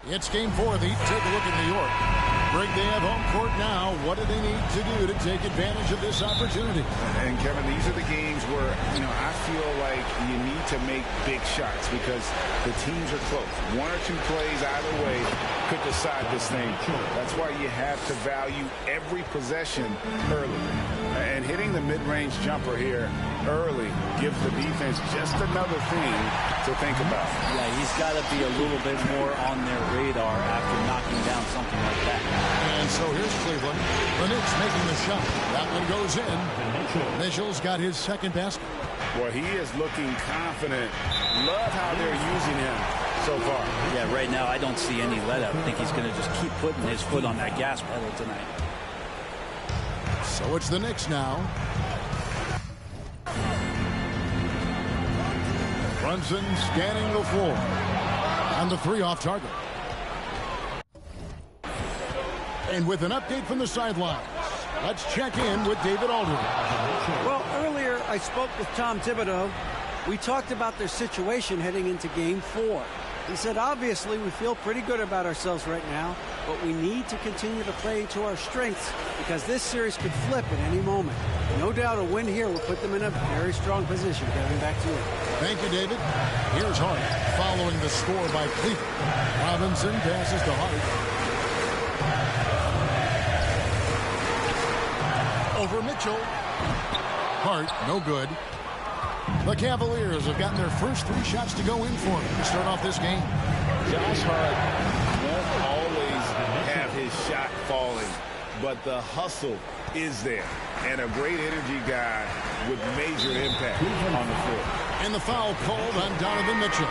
It's game 4. Take a look at New York. Greg, they have home court now. What do they need to do to take advantage of this opportunity? And, Kevin, these are the games where, I feel like you need to make big shots because the teams are close. 1 or 2 plays either way could decide this thing. That's why you have to value every possession early. And hitting the mid-range jumper here early gives the defense just another thing to think about. Yeah, he's got to be a little bit more on their radar after knocking down something like that. And so here's Cleveland. The Knicks making the shot. That one goes in. Mitchell's got his second basket. Well, he is looking confident. Love how they're using him so far. Yeah, right now I don't see any let up. I think he's going to just keep putting his foot on that gas pedal tonight. So it's the Knicks now. Brunson scanning the floor. And the 3 off target. And with an update from the sidelines, let's check in with David Aldridge. Well, earlier I spoke with Tom Thibodeau. We talked about their situation heading into Game 4. He said, obviously, we feel pretty good about ourselves right now, but we need to continue to play to our strengths because this series could flip at any moment. No doubt a win here will put them in a very strong position. Kevin, back to you. Thank you, David. Here's Hart following the score by Cleveland. Robinson passes to Hart. Over Mitchell. Hart, no good. The Cavaliers have gotten their first 3 shots to go in for them to start off this game. Josh Hart won't always have his shot falling, but the hustle is there. And a great energy guy with major impact on the floor. And the foul called on Donovan Mitchell.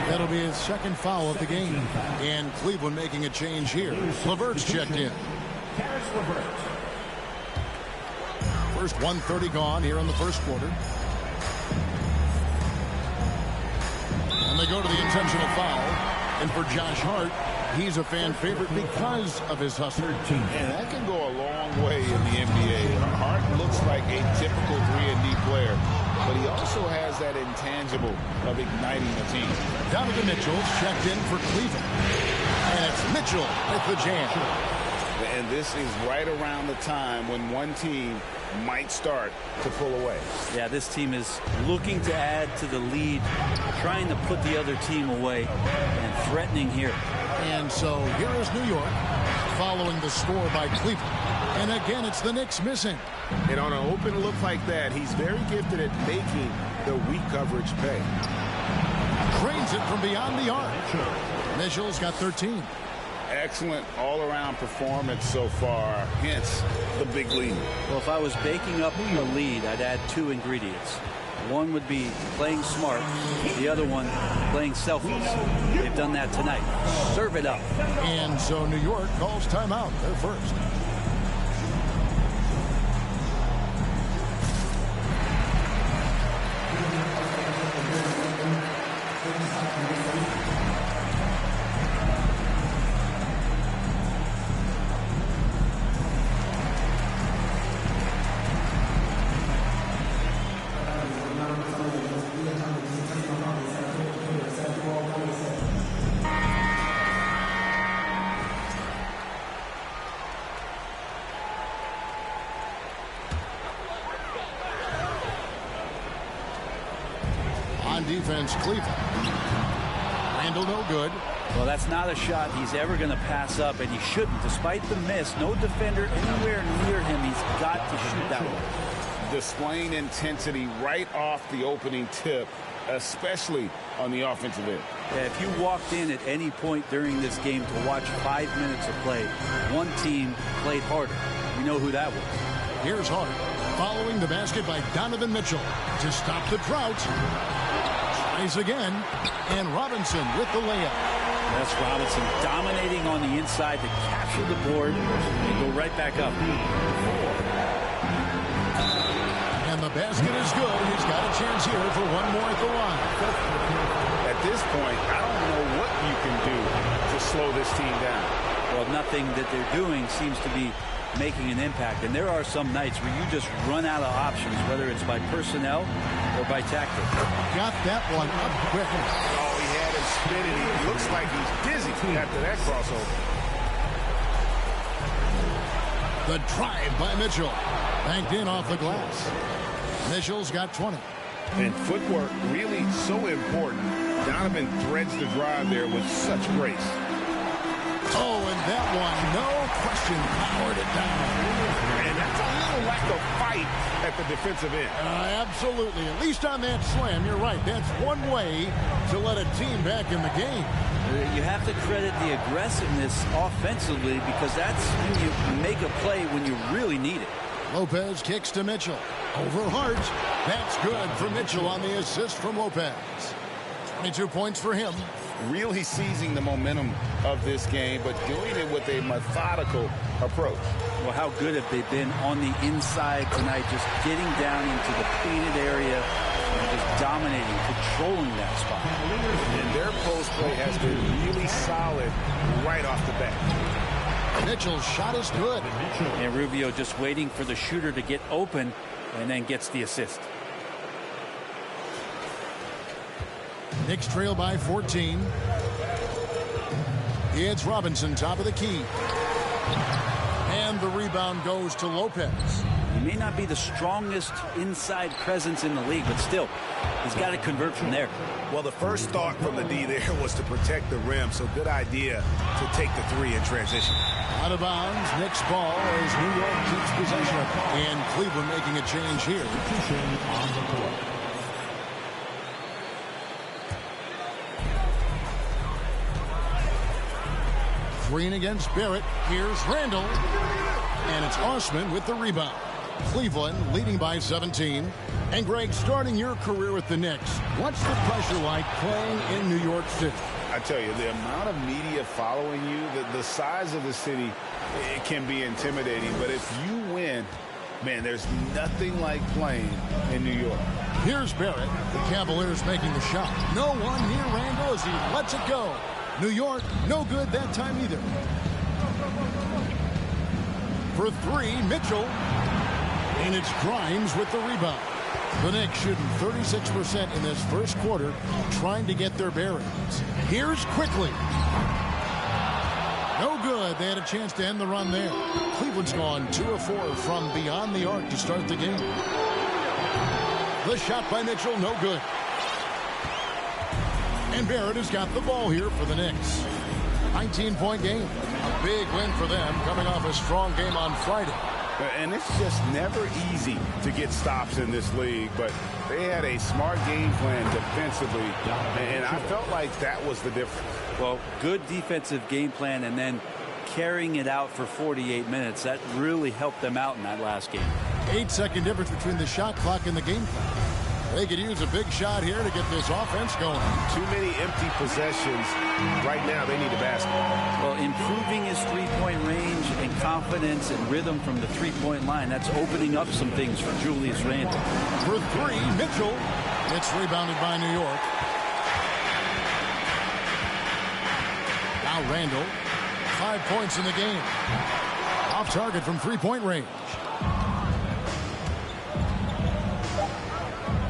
That'll be his second foul of the game. And Cleveland making a change here. LeVert's checked in. First 1:30 gone here in the first quarter. And they go to the intentional foul. And for Josh Hart, he's a fan favorite because of his hustle. And that can go a long way in the NBA. Hart looks like a typical 3-and-D player, but he also has that intangible of igniting the team. Donovan Mitchell's checked in for Cleveland. And it's Mitchell with the jam. And this is right around the time when one team might start to pull away. Yeah, this team is looking to add to the lead, trying to put the other team away, and threatening here. And so here is New York following the score by Cleveland. And again, it's the Knicks missing. And on an open look like that, he's very gifted at making the weak coverage pay. Cranes it from beyond the arc. Mitchell's got 13. Excellent all-around performance so far, hence the big lead. Well, if I was baking up a lead, I'd add 2 ingredients. One would be playing smart, the other one playing selfless. They've done that tonight. Serve it up. And so New York calls timeout. They're first. Defense, Cleveland. Randall, no good. Well, that's not a shot he's ever going to pass up, and he shouldn't. Despite the miss, no defender anywhere near him. He's got to shoot that one. Displaying intensity right off the opening tip, especially on the offensive end. Yeah, if you walked in at any point during this game to watch 5 minutes of play, one team played harder. You know who that was. Here's Hart following the basket by Donovan Mitchell to stop the drought. Again, and Robinson with the layup. That's Robinson dominating on the inside to capture the board and go right back up. And the basket is good. He's got a chance here for one more at the line. At this point, I don't know what you can do to slow this team down. Well, nothing that they're doing seems to be making an impact. And there are some nights where you just run out of options, whether it's by personnel or by tactics. Got that one up quick. Oh, he had him spinning. He looks like he's dizzy after that crossover. The drive by Mitchell. Banked in off the glass. Mitchell's got 20. And footwork really so important. Donovan threads the drive there with such grace. Oh, and that one, no question, powered it down. And that's a little lack of fight at the defensive end. Absolutely. At least on that slam, you're right. That's one way to let a team back in the game. You have to credit the aggressiveness offensively because that's when you make a play when you really need it. Lopez kicks to Mitchell. Over Hart. That's good for Mitchell on the assist from Lopez. 22 points for him. Really seizing the momentum of this game, but doing it with a methodical approach. Well, how good have they been on the inside tonight, just getting down into the painted area and just dominating, controlling that spot. And their post play has been really solid right off the bat. Mitchell's shot is good. And Rubio just waiting for the shooter to get open and then gets the assist. Knicks trail by 14. It's Robinson, top of the key. And the rebound goes to Lopez. He may not be the strongest inside presence in the league, but still, he's got to convert from there. Well, the first thought from the D there was to protect the rim, so good idea to take the three in transition. Out of bounds, Knicks ball as New York keeps possession. And Cleveland making a change here. On the court. Green against Barrett. Here's Randall. And it's Osman with the rebound. Cleveland leading by 17. And Greg, starting your career with the Knicks, what's the pressure like playing in New York City? I tell you, the amount of media following you, the size of the city, it can be intimidating. But if you win, man, there's nothing like playing in New York. Here's Barrett. The Cavaliers making the shot. No one near Randall as he lets it go. New York, no good that time either. For three, Mitchell. And it's Grimes with the rebound. The Knicks shooting 36% in this first quarter, trying to get their bearings. Here's Quickly. No good. They had a chance to end the run there. Cleveland's gone 2 of 4 from beyond the arc to start the game. The shot by Mitchell, no good. And Barrett has got the ball here for the Knicks. 19-point game. A big win for them coming off a strong game on Friday. And it's just never easy to get stops in this league, but they had a smart game plan defensively, and I felt like that was the difference. Well, good defensive game plan and then carrying it out for 48 minutes. That really helped them out in that last game. 8-second difference between the shot clock and the game clock. They could use a big shot here to get this offense going. Too many empty possessions. Right now, they need a basket. Well, improving his three-point range and confidence and rhythm from the three-point line, that's opening up some things for Julius Randle. For three, Mitchell. It's rebounded by New York. Now Randle. 5 points in the game. Off target from three-point range.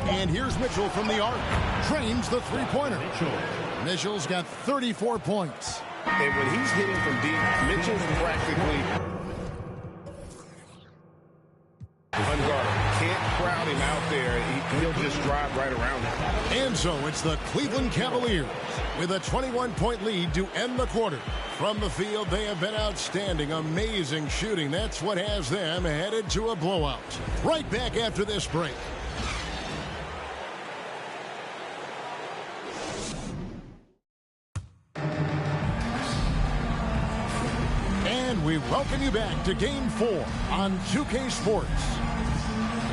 And here's Mitchell from the arc. Drains the three-pointer. Mitchell's got 34 points. And when he's hitting from deep, Mitchell's practically unguarded. Can't crowd him out there. He'll just drive right around him. And so it's the Cleveland Cavaliers with a 21-point lead to end the quarter. From the field, they have been outstanding. Amazing shooting. That's what has them headed to a blowout. Right back after this break. We welcome you back to Game 4 on 2K Sports.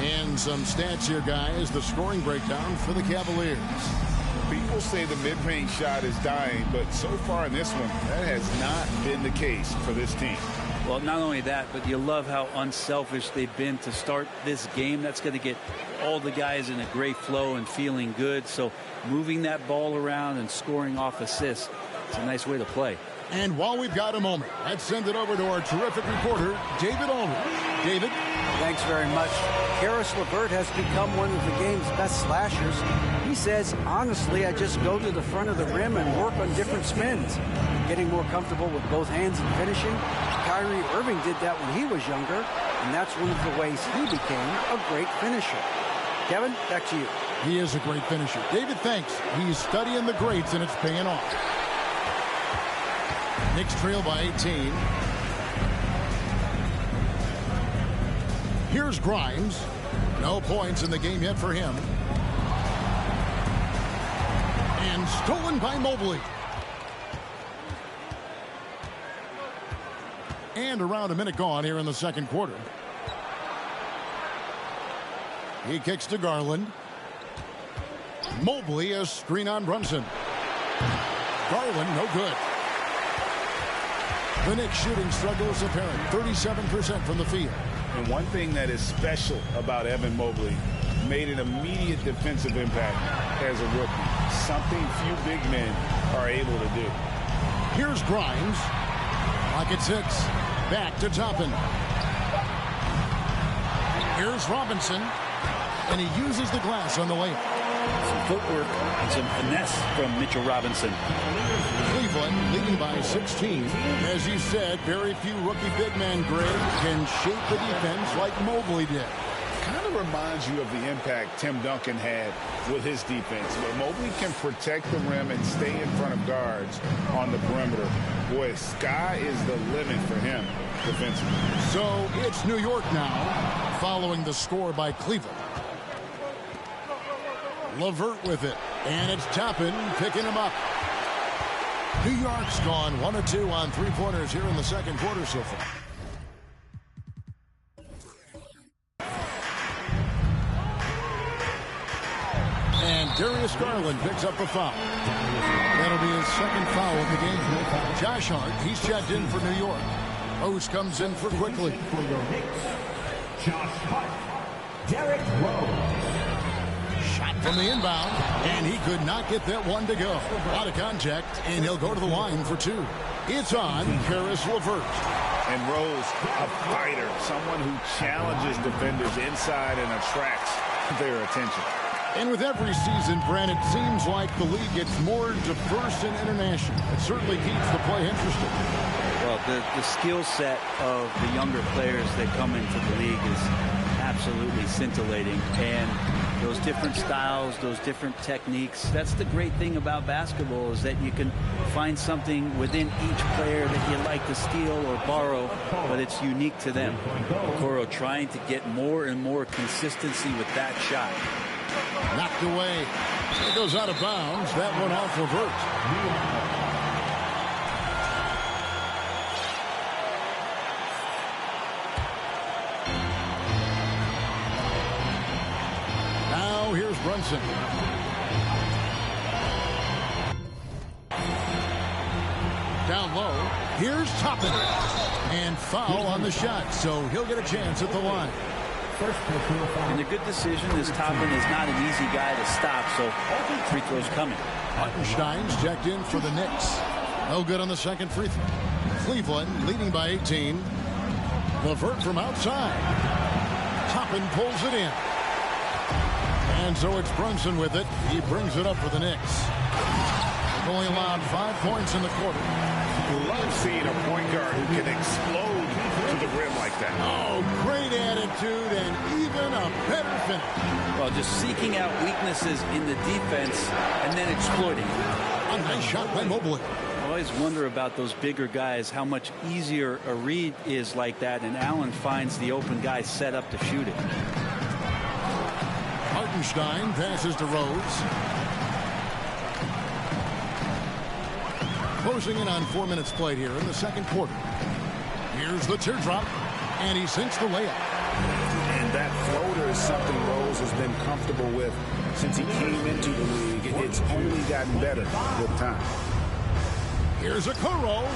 And some stats here, guys. The scoring breakdown for the Cavaliers. People say the mid-range shot is dying, but so far in this one, that has not been the case for this team. Well, not only that, but you love how unselfish they've been to start this game. That's going to get all the guys in a great flow and feeling good. So moving that ball around and scoring off assists, it's a nice way to play. And while we've got a moment, let's send it over to our terrific reporter, David Aldridge. David? Thanks very much. Karis LeVert has become one of the game's best slashers. He says, honestly, I just go to the front of the rim and work on different spins. Getting more comfortable with both hands and finishing. Kyrie Irving did that when he was younger, and that's one of the ways he became a great finisher. Kevin, back to you. He is a great finisher. David, thanks. He's studying the greats, and it's paying off. Knicks trail by 18. Here's Grimes. No points in the game yet for him. And stolen by Mobley. And around a minute gone here in the second quarter. He kicks to Garland. Mobley, a screen on Brunson. Garland, no good. The Knicks shooting struggle is apparent. 37% from the field. And one thing that is special about Evan Mobley, made an immediate defensive impact as a rookie. Something few big men are able to do. Here's Grimes. Clock at 6. Back to Toppin. Here's Robinson. And he uses the glass on the layup. Some footwork and some finesse from Mitchell Robinson. Cleveland leading by 16. As you said, very few rookie big men, Greg, can shape the defense like Mobley did. Kind of reminds you of the impact Tim Duncan had with his defense. But Mobley can protect the rim and stay in front of guards on the perimeter. Boy, sky is the limit for him defensively. So it's New York now, following the score by Cleveland. LeVert with it, and it's Toppin picking him up. New York's gone 1 of 2 on three-pointers here in the second quarter so far. And Darius Garland picks up the foul. That'll be his second foul of the game. Josh Hart, he's checked in for New York. Rose comes in for Quickly. For your Knicks, Josh Hart, Derrick Rose. Shot from the inbound, and he could not get that one to go. A lot of contact, and he'll go to the line for 2. It's on Karis LeVert. And Rose, a fighter, someone who challenges defenders inside and attracts their attention. And with every season, Brent, it seems like the league gets more diverse and international. It certainly keeps the play interesting. Well, the skill set of the younger players that come into the league is absolutely scintillating. And those different styles, those different techniques, that's the great thing about basketball, is that you can find something within each player that you like to steal or borrow, but it's unique to them. Okoro trying to get more and more consistency with that shot. Knocked away. It goes out of bounds. That one off LeVert. Here's Brunson. Down low. Here's Toppin. And foul on the shot, so he'll get a chance at the line. And a good decision is Toppin is not an easy guy to stop, so free throws coming. Hartenstein's checked in for the Knicks. No good on the second free throw. Cleveland leading by 18. LeVert from outside. Toppin pulls it in. And so it's Brunson with it. He brings it up for the Knicks. They've only allowed 5 points in the quarter. Love seeing a point guard who can explode to the rim like that. Oh, great attitude and even a better finish. Well, just seeking out weaknesses in the defense and then exploiting it. A nice shot by Mobley. I always wonder about those bigger guys, how much easier a read is like that, and Allen finds the open guy set up to shoot it. Hartenstein passes to Rose. Closing in on 4 minutes played here in the second quarter. Here's the teardrop, and he sinks the layup. And that floater is something Rose has been comfortable with since he came into the league. It's only gotten better with time. Here's Okoro.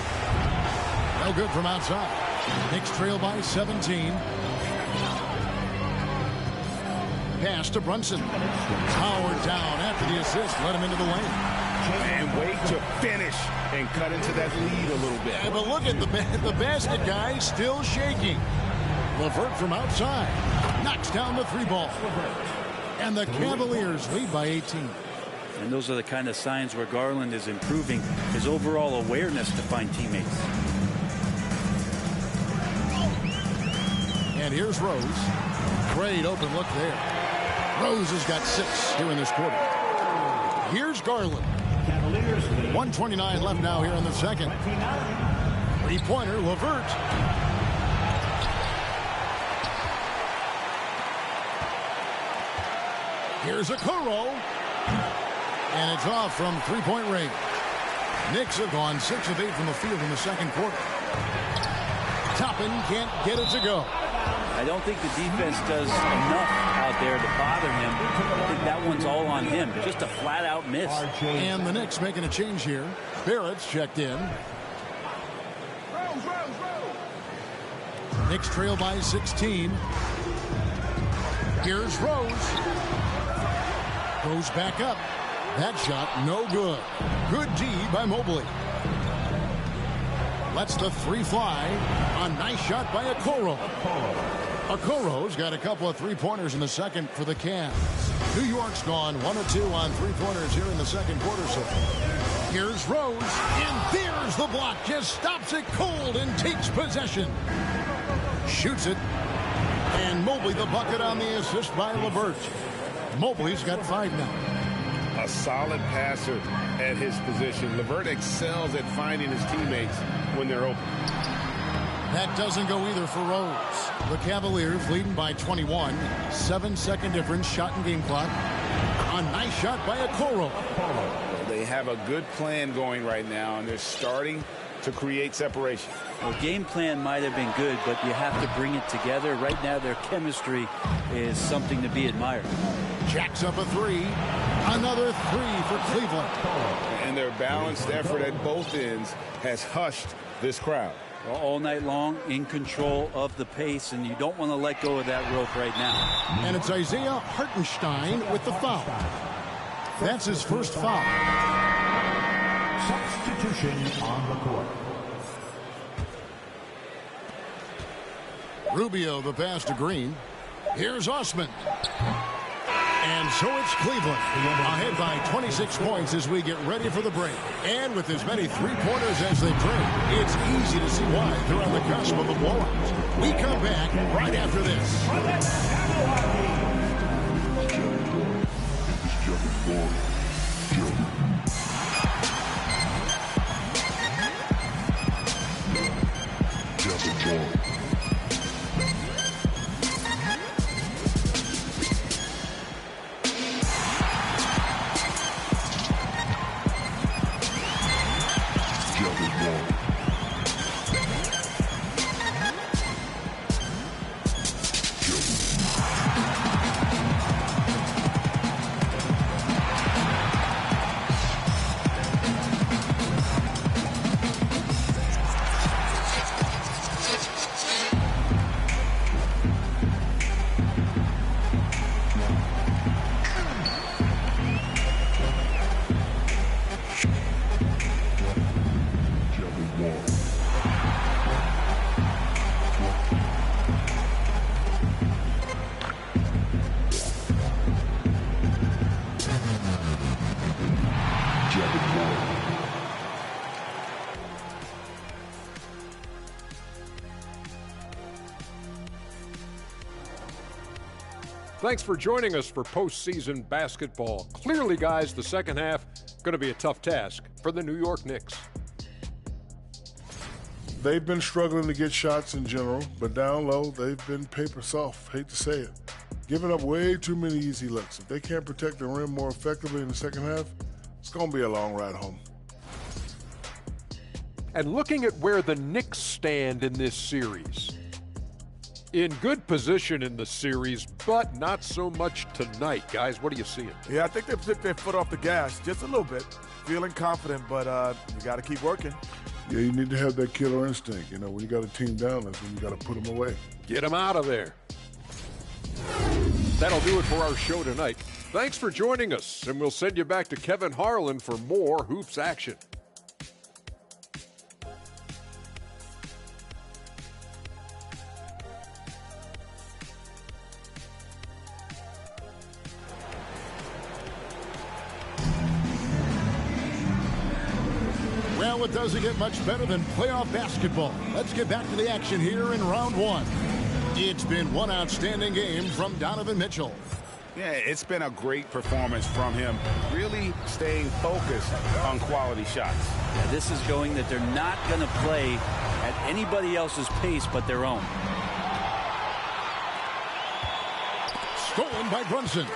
No good from outside. Knicks trail by 17. Pass to Brunson. Powered down after the assist. Let him into the lane. And wait to finish and cut into that lead a little bit. Yeah, but look at the basket guy still shaking. LeVert from outside knocks down the three ball. And the Cavaliers lead by 18. And those are the kind of signs where Garland is improving his overall awareness to find teammates. And here's Rose. Great open look there. Rose has got 6 here in this quarter. Here's Garland. 1:29 left now here in the second. Three-pointer, LeVert. Here's a Okoro. And it's off from three-point range. Knicks have gone 6 of 8 from the field in the second quarter. Toppin can't get it to go. I don't think the defense does enough out there to bother him. I think that one's all on him. Just a flat-out miss. And the Knicks making a change here. Barrett's checked in. Knicks trail by 16. Here's Rose. Goes back up. That shot no good. Good D by Mobley. Lets the three fly. A nice shot by Okoro. Okoro's got a couple of three-pointers in the second for the Cavs. New York's gone 1 of 2 on three-pointers here in the second quarter. So here's Rose, and there's the block. Just stops it cold and takes possession. Shoots it, and Mobley the bucket on the assist by LeVert. Mobley's got 5 now. A solid passer at his position. LeVert excels at finding his teammates when they're open. That doesn't go either for Rose. The Cavaliers leading by 21. 7-second difference, shot and game clock. A nice shot by Okoro. They have a good plan going right now, and they're starting to create separation. Well, game plan might have been good, but you have to bring it together. Right now, their chemistry is something to be admired. Jacks up a 3. Another 3 for Cleveland. And their balanced effort at both ends has hushed this crowd. All night long, in control of the pace, and you don't want to let go of that rope right now. And it's Isaiah Hartenstein with the foul. That's his first foul. Substitution on the court. Rubio the pass to Green. Here's Osman. And so it's Cleveland ahead by 26 points as we get ready for the break. And with as many three-pointers as they bring, it's easy to see why they're on the cusp of a blowout. We come back right after this. Thanks for joining us for postseason basketball. Clearly, guys, the second half going to be a tough task for the New York Knicks. They've been struggling to get shots in general, but down low, they've been paper soft. Hate to say it. Giving up way too many easy looks. If they can't protect the rim more effectively in the second half, it's going to be a long ride home. And looking at where the Knicks stand in this series, in good position in the series, but not so much tonight. Guys, what are you seeing? Yeah, I think they've took their foot off the gas just a little bit. Feeling confident, but you got to keep working. Yeah, you need to have that killer instinct. You know, when you got a team down, that's when you got to put them away. Get them out of there. That'll do it for our show tonight. Thanks for joining us, and we'll send you back to Kevin Harlan for more hoops action. Well, it doesn't get much better than playoff basketball. Let's get back to the action here in round one. It's been one outstanding game from Donovan Mitchell. Yeah, it's been a great performance from him, really staying focused on quality shots. Yeah, this is showing that they're not going to play at anybody else's pace but their own. Stolen by Brunson.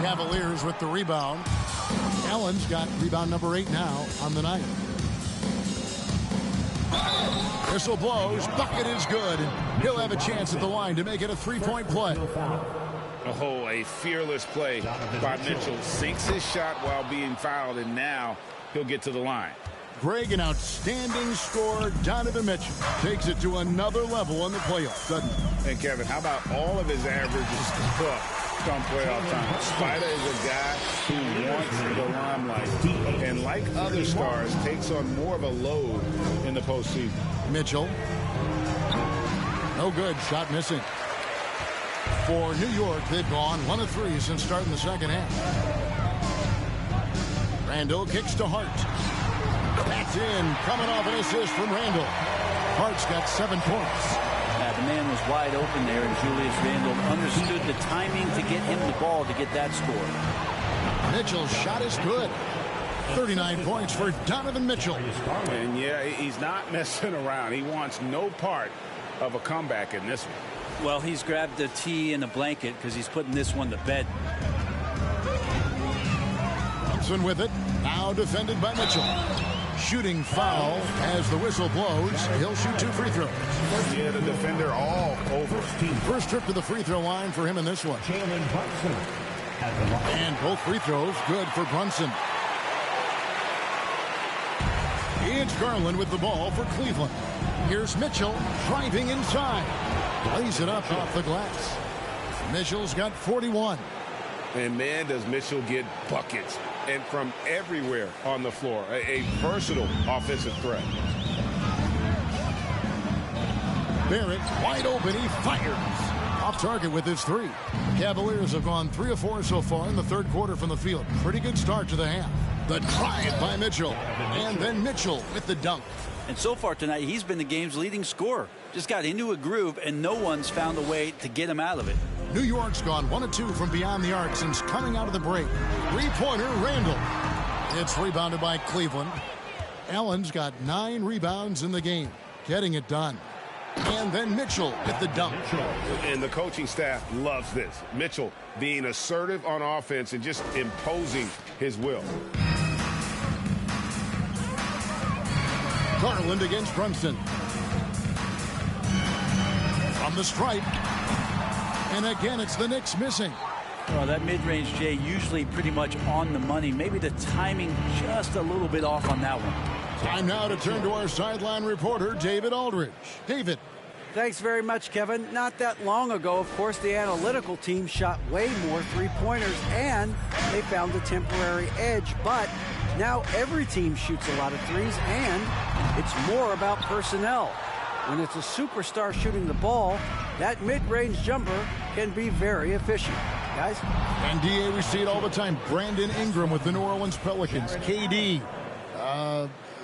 Cavaliers with the rebound. Allen's got rebound number 8 now on the night. Whistle blows. Bucket is good. He'll have a chance at the line to make it a three-point play. Oh, a fearless play by Mitchell. Sinks his shot while being fouled, and now he'll get to the line. Greg, an outstanding scorer. Donovan Mitchell takes it to another level in the playoffs, doesn't he? And Kevin, how about all of his averages come playoff time? Spider is a guy who wants the limelight, and like other stars, takes on more of a load in the postseason. Mitchell. No good. Shot missing. For New York, they've gone 1 of 3 since starting the second half. Randall kicks to Hart. That's in. Coming off an assist from Randall. Hart's got 7 points. The man was wide open there, and Julius Randle understood the timing to get him the ball to get that score. Mitchell's shot is good. 39 points for Donovan Mitchell. And yeah, he's not messing around. He wants no part of a comeback in this one. Well, he's grabbed a tee and a blanket because he's putting this one to bed. Thompson with it. Now defended by Mitchell. Shooting foul as the whistle blows. He'll shoot 2 free throws. Yeah, the defender all over. First trip to the free throw line for him in this one. And both free throws good for Brunson. It's Garland with the ball for Cleveland. Here's Mitchell driving inside. Lays it up off the glass. Mitchell's got 41. And man, does Mitchell get buckets. And from everywhere on the floor. A versatile offensive threat. Barrett wide open. He fires. Off target with his 3. Cavaliers have gone 3 of 4 so far in the third quarter from the field. Pretty good start to the half. The drive by Mitchell. And then Mitchell with the dunk. And so far tonight, he's been the game's leading scorer. Just got into a groove, and no one's found a way to get him out of it. New York's gone 1 of 2 from beyond the arc since coming out of the break. Three-pointer, Randall. It's rebounded by Cleveland. Allen's got 9 rebounds in the game, getting it done. And then Mitchell with the dunk. And the coaching staff loves this. Mitchell being assertive on offense and just imposing his will. Garland against Brunson. From the stripe. And again, it's the Knicks missing. Well, that mid-range, Jay, usually pretty much on the money. Maybe the timing just a little bit off on that one. Time now to turn to our sideline reporter, David Aldridge. David. Thanks very much, Kevin. Not that long ago, of course, the analytical team shot way more three-pointers, and they found a temporary edge. But now every team shoots a lot of threes, and it's more about personnel. When it's a superstar shooting the ball, that mid-range jumper can be very efficient. Guys? And DA, we see it all the time. Brandon Ingram with the New Orleans Pelicans. KD.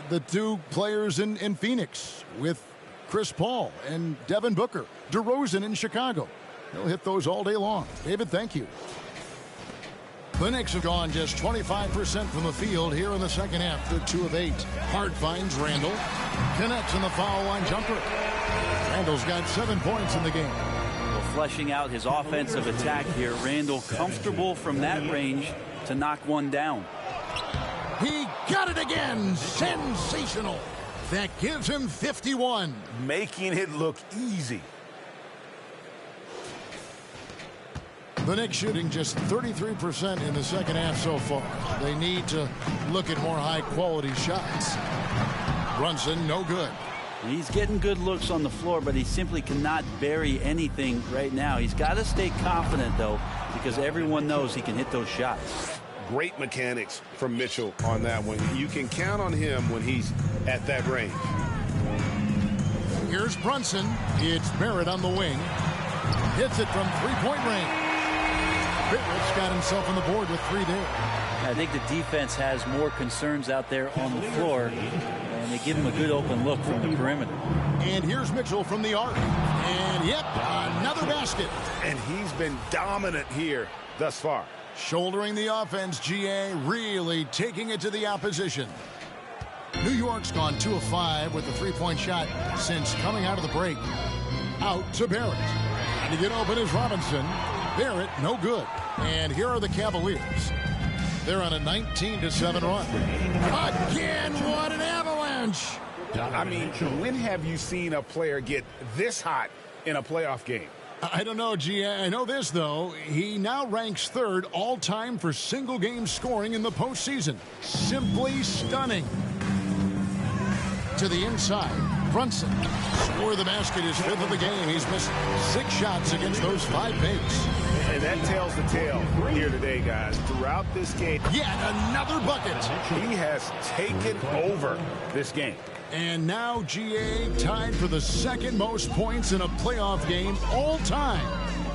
The 2 players in Phoenix with Chris Paul and Devin Booker. DeRozan in Chicago. He'll hit those all day long. David, thank you. The Knicks have gone just 25% from the field here in the second half. They're 2 of 8. Hart finds Randall. Connects in the foul line jumper. Randall's got 7 points in the game. Well, fleshing out his offensive attack here. Randall comfortable from that range to knock one down. He got it again. Sensational. That gives him 51. Making it look easy. The Knicks shooting just 33% in the second half so far. They need to look at more high-quality shots. Brunson, no good. He's getting good looks on the floor, but he simply cannot bury anything right now. He's got to stay confident, though, because everyone knows he can hit those shots. Great mechanics from Mitchell on that one. You can count on him when he's at that range. Here's Brunson. It's Barrett on the wing. Hits it from three-point range. Barrett's got himself on the board with 3 there. I think the defense has more concerns out there on the floor, and they give him a good open look from the perimeter. And here's Mitchell from the arc. And, yep, another basket. And he's been dominant here thus far. Shouldering the offense, GA really taking it to the opposition. New York's gone 2 of 5 with the three-point shot since coming out of the break. Out to Barrett. And to get open is Robinson. Barrett, no good. And here are the Cavaliers. They're on a 19-7 run. Again, what an avalanche! I mean, when have you seen a player get this hot in a playoff game? I don't know, GA. I know this, though. He now ranks 3rd all-time for single-game scoring in the postseason. Simply stunning. To the inside, Brunson. Score the basket, his 5th of the game. He's missed 6 shots against those 5 bigs. And that tells the tale here today, guys. Throughout this game, yet another bucket. He has taken over this game. And now GA tied for the 2nd most points in a playoff game all time.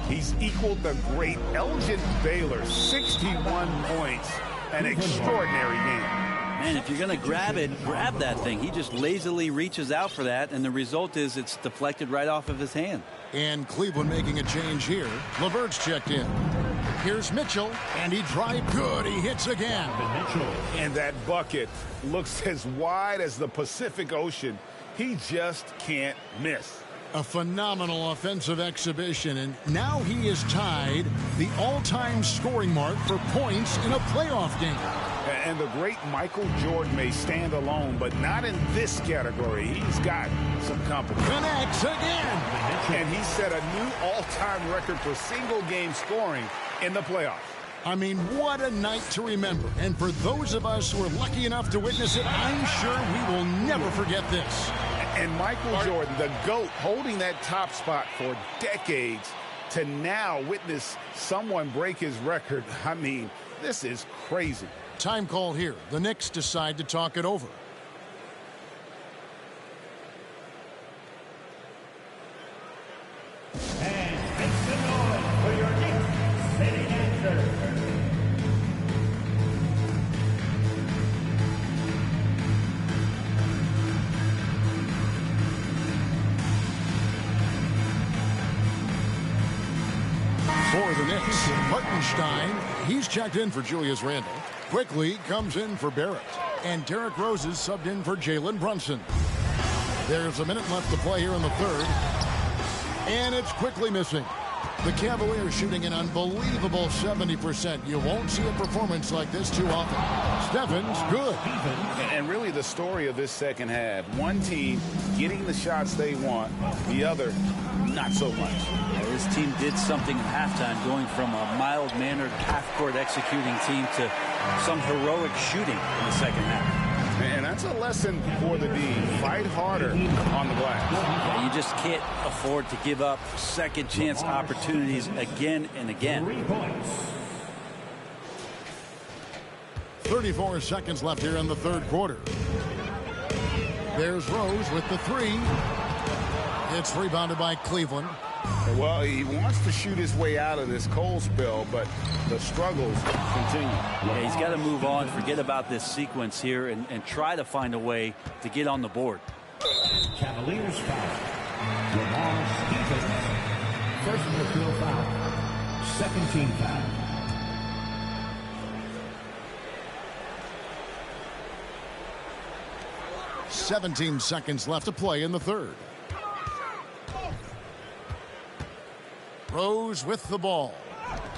He's equaled the great Elgin Baylor, 61 points. An extraordinary game. Man, if you're going to grab it, grab that thing. He just lazily reaches out for that, and the result is it's deflected right off of his hand. And Cleveland making a change here. LeVert's checked in. Here's Mitchell, and he drives good. He hits again. And that bucket looks as wide as the Pacific Ocean. He just can't miss. A phenomenal offensive exhibition, and now he is tied the all-time scoring mark for points in a playoff game. And the great Michael Jordan may stand alone, but not in this category. He's got some company. Connects again. And he set a new all-time record for single-game scoring in the playoffs. I mean, what a night to remember. And for those of us who are lucky enough to witness it, I'm sure we will never forget this. And Michael Jordan, the GOAT, holding that top spot for decades, to now witness someone break his record. I mean, this is crazy. Time call here. The Knicks decide to talk it over. And make some noise for your Knicks sitting answer. For the Knicks, Hartenstein, he's checked in for Julius Randle. Quickly comes in for Barrett. And Derrick Rose is subbed in for Jalen Brunson. There's a minute left to play here in the 3rd. And it's quickly missing. The Cavaliers shooting an unbelievable 70%. You won't see a performance like this too often. Stephens, good. And really the story of this second half. One team getting the shots they want, the other not so much. This team did something at halftime, going from a mild-mannered half-court executing team to some heroic shooting in the second half. And that's a lesson for the D. Fight harder on the glass. Yeah, you just can't afford to give up second chance opportunities again and again. 3 points. 34 seconds left here in the 3rd quarter. There's Rose with the 3. It's rebounded by Cleveland. Well, he wants to shoot his way out of this cold spell, but the struggles continue. Yeah, he's got to move on, forget about this sequence here, and try to find a way to get on the board. Cavaliers foul. Lamar Stevens. First of the field foul. Second team foul. .17 seconds left to play in the 3rd. Rose with the ball.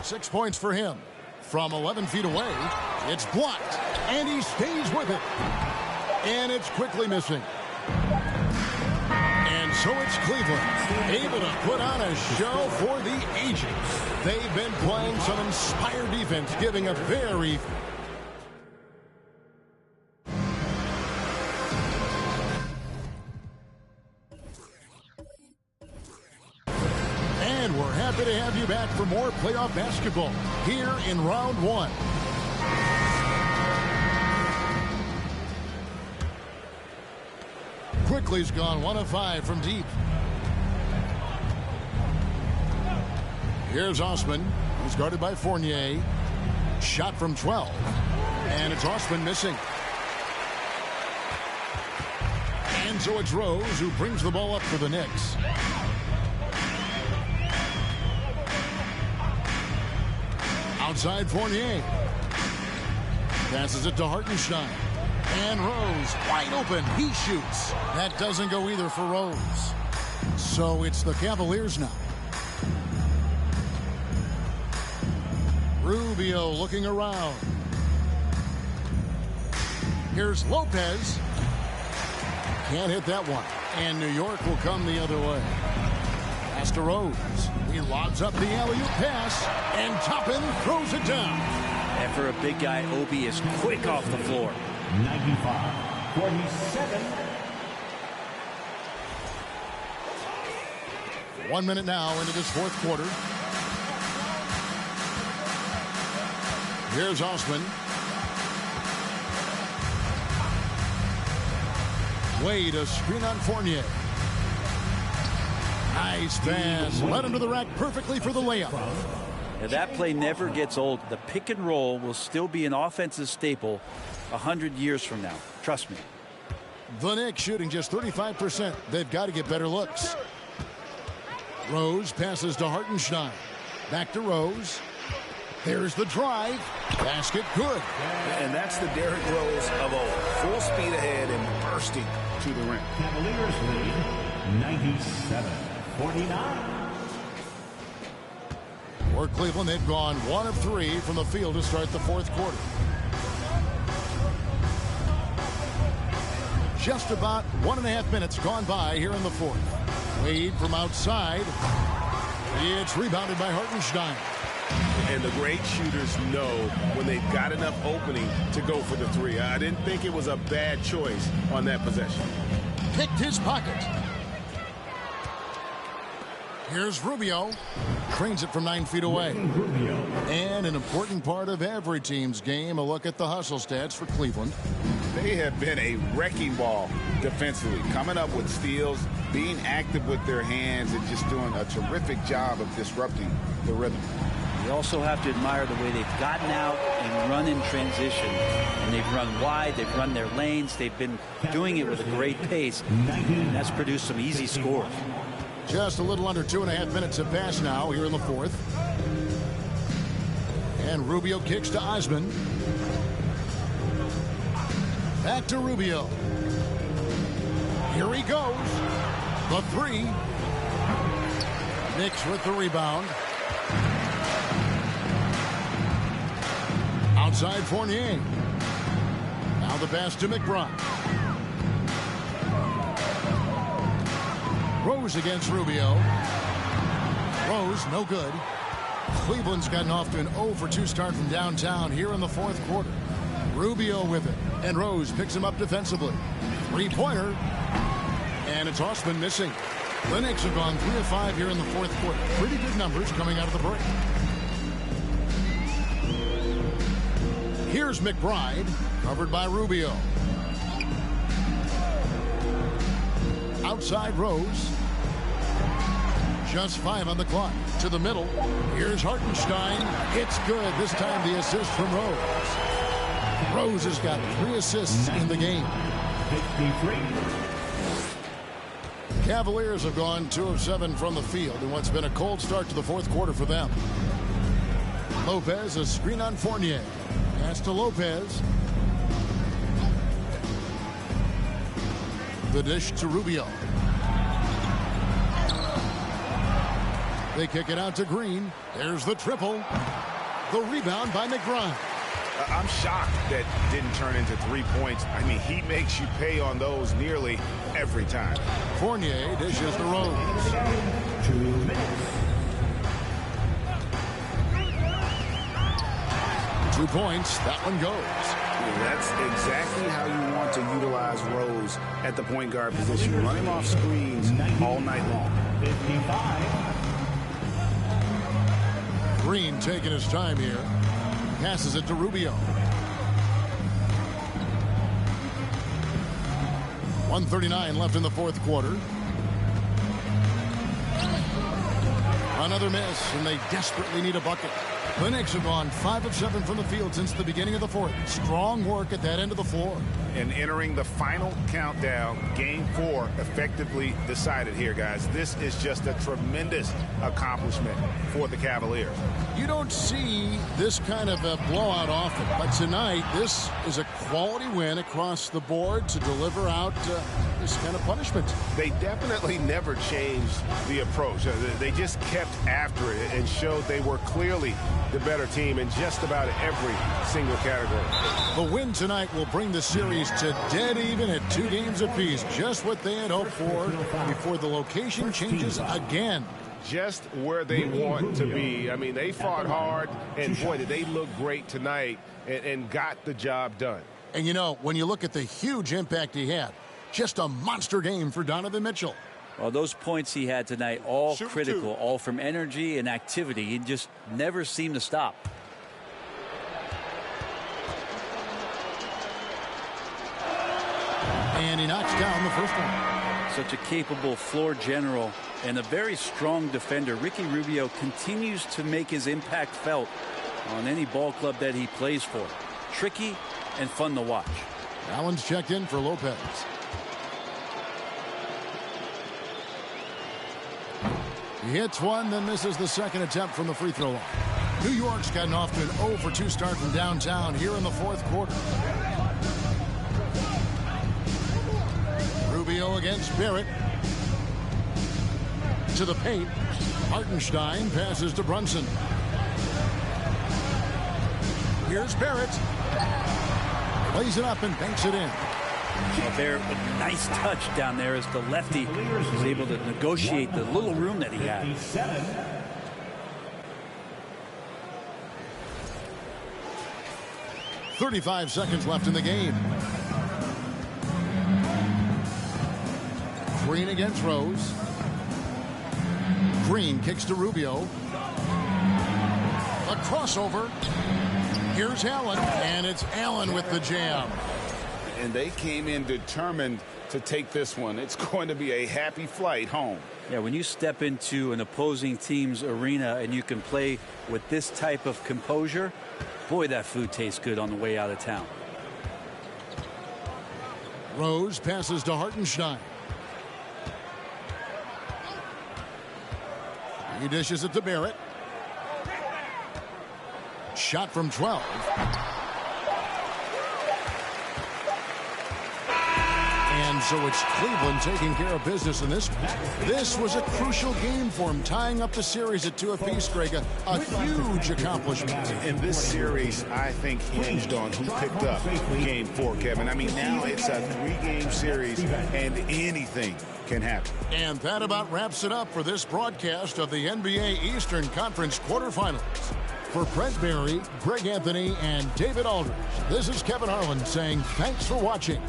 6 points for him. From 11 feet away, it's blocked, and he stays with it. And it's quickly missing. And so it's Cleveland, able to put on a show for the ages. They've been playing some inspired defense, giving a very Happy to have you back for more playoff basketball here in round one. Quickly's gone 1 of 5 from deep. Here's Osman, who's guarded by Fournier. Shot from 12. And it's Osman missing. And so it's Rose who brings the ball up for the Knicks. Outside Fournier. Passes it to Hartenstein. And Rose wide open. He shoots. That doesn't go either for Rose. So it's the Cavaliers now. Rubio looking around. Here's Lopez. Can't hit that one. And New York will come the other way. Pass to Rose. He lobs up the alley-oop pass. And Toppin throws it down. And for a big guy, Obi is quick off the floor. 95-47. 1 minute now into this fourth quarter. Here's Osman. Wade, a screen on Fournier. Nice pass. Led him to the rack perfectly for the layup. Now that play never gets old. The pick and roll will still be an offensive staple 100 years from now. Trust me. The Knicks shooting just 35%. They've got to get better looks. Rose passes to Hartenstein. Back to Rose. There's the drive. Basket good. And that's the Derrick Rose of old. Full speed ahead and bursting to the rim. Cavaliers lead 97-49. For Cleveland, they've gone 1 of 3 from the field to start the fourth quarter. Just about 1.5 minutes gone by here in the fourth. Wade from outside. It's rebounded by Hartenstein. And the great shooters know when they've got enough opening to go for the three. I didn't think it was a bad choice on that possession. Picked his pocket. Here's Rubio. Trains it from 9 feet away. And an important part of every team's game, a look at the hustle stats for Cleveland. They have been a wrecking ball defensively, coming up with steals, being active with their hands, and just doing a terrific job of disrupting the rhythm. You also have to admire the way they've gotten out and run in transition. And they've run wide, they've run their lanes, they've been doing it with a great pace. And that's produced some easy scores. Just a little under 2.5 minutes have passed now here in the fourth. And Rubio kicks to Osman. Back to Rubio. Here he goes. The three. Knicks with the rebound. Outside Fournier. Now the pass to McBride. Rose against Rubio. Rose, no good. Cleveland's gotten off to an 0 for 2 start from downtown here in the fourth quarter. Rubio with it. And Rose picks him up defensively. Three-pointer. And it's Osman missing. The Knicks have gone 3 of 5 here in the fourth quarter. Pretty good numbers coming out of the break. Here's McBride, covered by Rubio. Outside Rose. Just 5 on the clock. To the middle. Here's Hartenstein. It's good. This time the assist from Rose. Rose has got 3 assists in the game. 53. Cavaliers have gone 2 of 7 from the field in what's been a cold start to the fourth quarter for them. Lopez, a screen on Fournier. Pass to Lopez. The dish to Rubio. They kick it out to Green. There's the triple. The rebound by McBride. I'm shocked that didn't turn into 3 points. I mean, he makes you pay on those nearly every time. Fournier dishes to Rose. 2 minutes. 2 points. That one goes. That's exactly how you want to utilize Rose at the point guard position. Run him off screens all night long. 55. Green taking his time here. Passes it to Rubio. 1:39 left in the fourth quarter. Another miss, and they desperately need a bucket. The Knicks have gone 5 of 7 from the field since the beginning of the fourth. Strong work at that end of the floor. And entering the final countdown, game 4 effectively decided here, guys. This is just a tremendous accomplishment for the Cavaliers. You don't see this kind of a blowout often, but tonight this is a quality win across the board to deliver out this kind of punishment. They definitely never changed the approach. They just kept after it and showed they were clearly the better team in just about every single category. The win tonight will bring the series to dead even at 2 games apiece. Just what they had hoped for before the location changes again. Just where they want to be. I mean, they fought hard, and boy, did they look great tonight and got the job done. And you know, when you look at the huge impact he had, just a monster game for Donovan Mitchell. Well, those points he had tonight, all critical, all from energy and activity. He just never seemed to stop. And he knocks down the first one. Such a capable floor general and a very strong defender. Ricky Rubio continues to make his impact felt on any ball club that he plays for. Tricky and fun to watch. Allen's checked in for Lopez. He hits one, then misses the second attempt from the free throw line. New York's gotten off to an 0-for-2 start from downtown here in the fourth quarter. Rubio against Barrett. To the paint. Hartenstein passes to Brunson. Here's Barrett. Plays it up and banks it in. Well, Barrett with a nice touch down there as the lefty was able to negotiate the little room that he had. 35 seconds left in the game. Green against Rose. Green kicks to Rubio. A crossover. Here's Allen, and it's Allen with the jam. And they came in determined to take this one. It's going to be a happy flight home. Yeah, when you step into an opposing team's arena and you can play with this type of composure, boy, that food tastes good on the way out of town. Rose passes to Hartenstein. He dishes it to Barrett. Shot from 12. And so it's Cleveland taking care of business in this one. This was a crucial game for him, tying up the series at 2 apiece, Greg. A huge accomplishment. In this series, I think hinged on who picked up game 4, Kevin. I mean, now it's a 3-game series, and anything can happen. And that about wraps it up for this broadcast of the NBA Eastern Conference quarterfinals. For Brent Barry, Greg Anthony, and David Aldridge, this is Kevin Harlan saying thanks for watching.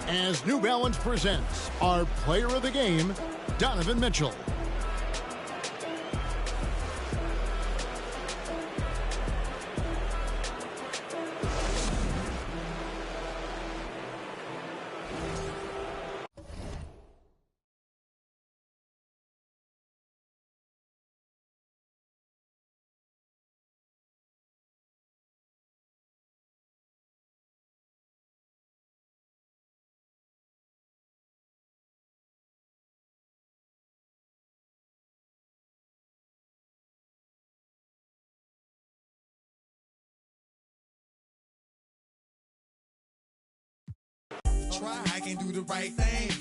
As New Balance presents our player of the game, Donovan Mitchell. I can do the right thing.